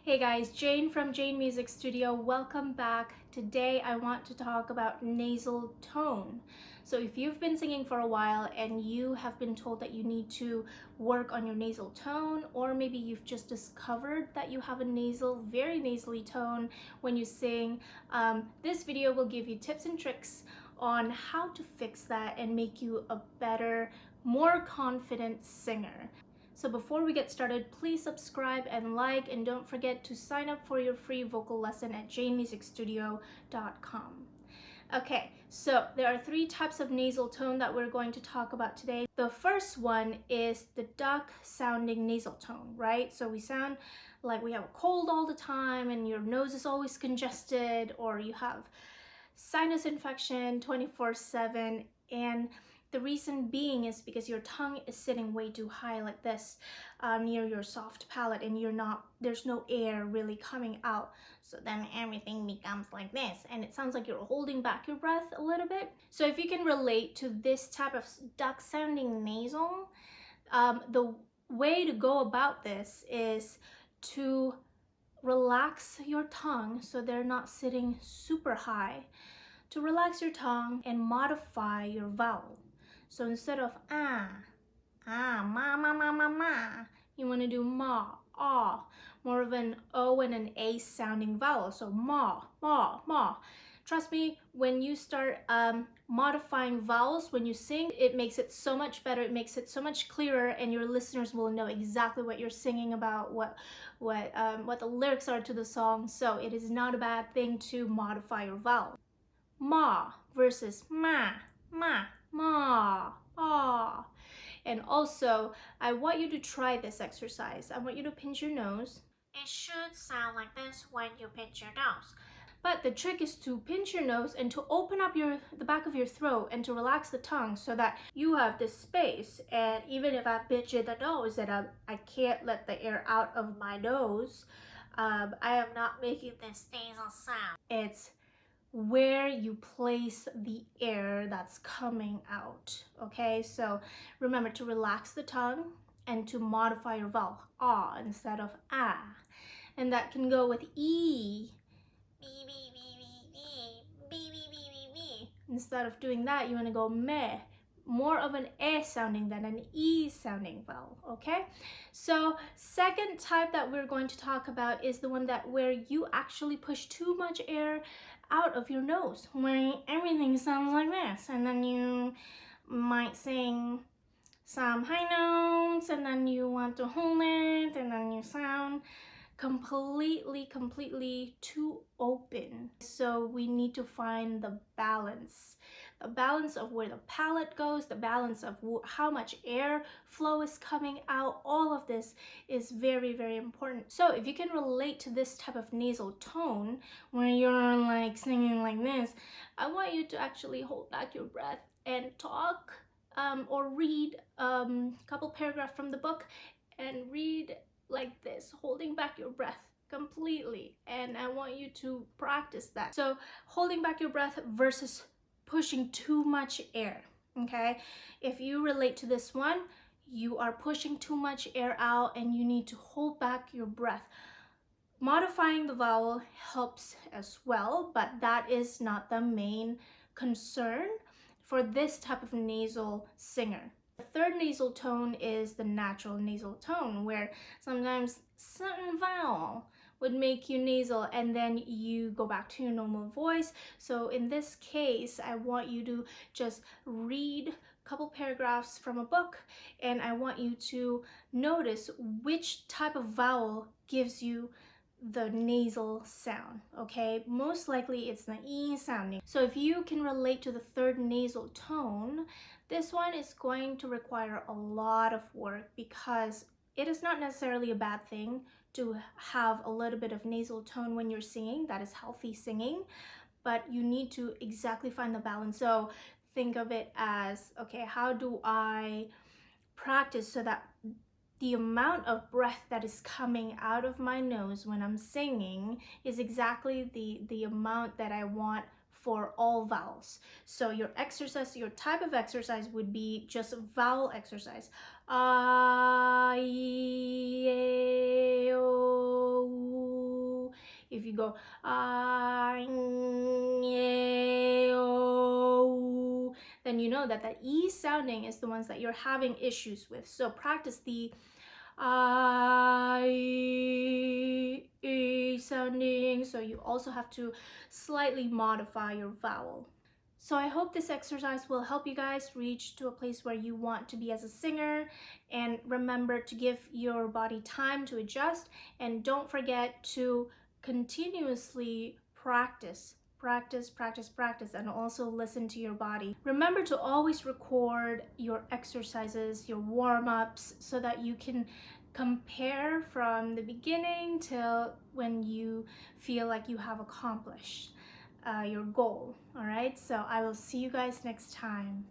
Hey guys, Jane from Jane Music Studio. Welcome back. Today I want to talk about nasal tone. So if you've been singing for a while and you have been told that you need to work on your nasal tone, or maybe you've just discovered that you have a very nasally tone when you sing, this video will give you tips and tricks on how to fix that and make you a better, more confident singer. So before we get started, please subscribe and like, and don't forget to sign up for your free vocal lesson at janemusicstudio.com. Okay, so there are three types of nasal tone that we're going to talk about today. The first one is the duck sounding nasal tone, right? So we sound like we have a cold all the time and your nose is always congested, or you have sinus infection 24/7, and the reason being is because your tongue is sitting way too high like this, near your soft palate, and there's no air really coming out. So then everything becomes like this, and it sounds like you're holding back your breath a little bit. So if you can relate to this type of duck sounding nasal, the way to go about this is to relax your tongue so they're not sitting super high. To relax your tongue and modify your vowel. So instead of ma, you want to do ma, ah, more of an O and an A sounding vowel. So ma. Trust me, when you start modifying vowels when you sing, it makes it so much better, it makes it so much clearer, and your listeners will know exactly what you're singing about, what the lyrics are to the song. So it is not a bad thing to modify your vowel. Ma versus ma, ma, ah. And also, I want you to try this exercise. I want you to pinch your nose. It should sound like this when you pinch your nose. But the trick is to pinch your nose and to open up the back of your throat and to relax the tongue so that you have this space. And even if I pinch in the nose and I can't let the air out of my nose, I am not making this nasal sound. It's where you place the air that's coming out. Okay, so remember to relax the tongue and to modify your vowel, ah instead of ah. And that can go with e, be. Instead of doing that, you want to go me, more of an e sounding than an e sounding vowel. Okay, so second type that we're going to talk about is the one where you actually push too much air out of your nose, where everything sounds like this, and then you might sing some high notes and then you want to hold it, and then you sound completely too open. So we need to find the balance of where the palate goes, the balance of how much air flow is coming out. All of this is very important. So if you can relate to this type of nasal tone where you're like singing like this, I want you to actually hold back your breath and talk or read a couple paragraphs from the book, and read like this, holding back your breath completely. And I want you to practice that. So holding back your breath versus pushing too much air. Okay, if you relate to this one, you are pushing too much air out and you need to hold back your breath. Modifying the vowel helps as well, but that is not the main concern for this type of nasal singer. The third nasal tone is the natural nasal tone, where sometimes certain vowel would make you nasal and then you go back to your normal voice. So in this case, I want you to just read a couple paragraphs from a book, and I want you to notice which type of vowel gives you the nasal sound. Okay, most likely it's the E sounding. So if you can relate to the third nasal tone, this one is going to require a lot of work, because it is not necessarily a bad thing to have a little bit of nasal tone when you're singing. That is healthy singing, but you need to exactly find the balance. So think of it as, okay, how do I practice so that the amount of breath that is coming out of my nose when I'm singing is exactly the amount that I want for all vowels. So your exercise, your type of exercise would be just a vowel exercise. A, E, A, O, If you go ah, nye, o, then you know that that E sounding is the ones that you're having issues with. So practice the I, E sounding. So you also have to slightly modify your vowel. So I hope this exercise will help you guys reach to a place where you want to be as a singer, and remember to give your body time to adjust, and don't forget to continuously practice, and also listen to your body. Remember to always record your exercises, your warm-ups, so that you can compare from the beginning till when you feel like you have accomplished your goal. All right, so I will see you guys next time.